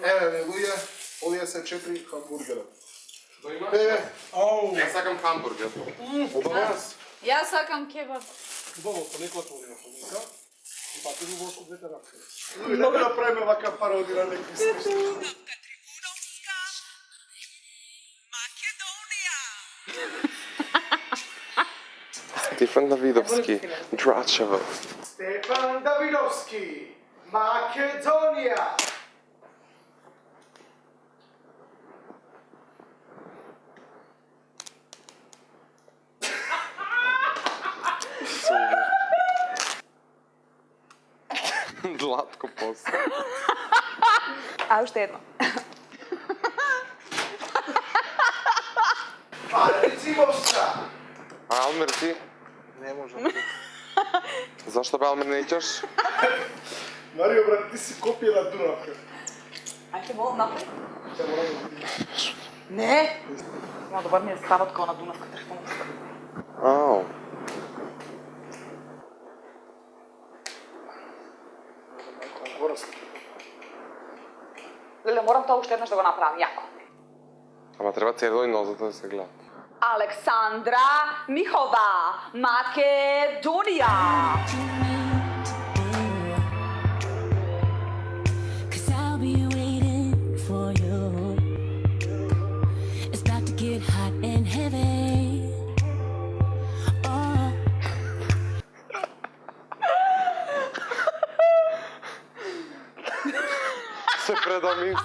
Еве, луѓе, овие се 4 хамбургера. Јас сакам хамбургер. Обавас? Јас сакам кебаб. Убаво, понекогаш овие хамбургера. И па ти го со двете раце. Нека да правиме вака пародија на некои смешни. Стефан Давидовски, Драчево. Стефан Давидовски, Македонија. Златко после. А уште едно. Рецимовска. Алмир ти? Не можам. Зашто бе Алмир не ичаш? Марио, брат, ти си копија на Дунавка. Ајде молам напред. Ќе морам да видиш. Не. Има добар ми е ставот као на Дунавка телефонот. Ау. Леле, морам тоа уште еднаш да го направам, јако. Ама треба цедо и нозата да се гледа. Александра Михова, Македонија. Се предамим.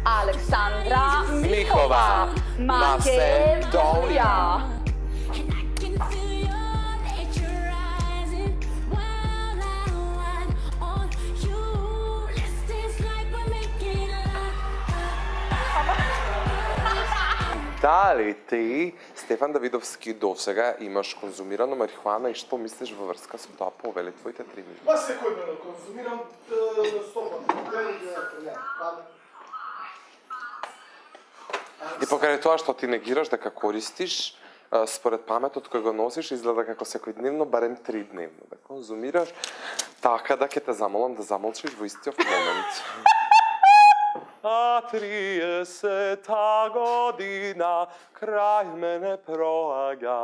Александра Михова, Македонија. Дали ти, Стефан Давидовски, досега имаш конзумирано марихуана и што мислиш во врска со тоа, повели твоите 3 минути? Па секој ден конзумирам стопа. И покрај тоа што ти негираш дека користиш, според паметот кој го носиш, изгледа како секојдневно, барем 3 дневно да конзумираш, така да ќе те замолам да замолчиш во истиот момент. А 30-та година крај мене проаѓа.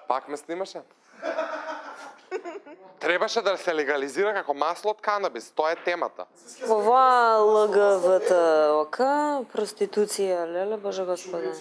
Пак ме снимаше? Требаше да се легализира како масло од канабис, тоа е темата. Ова ЛГБТ, проституција, леле Боже Господе.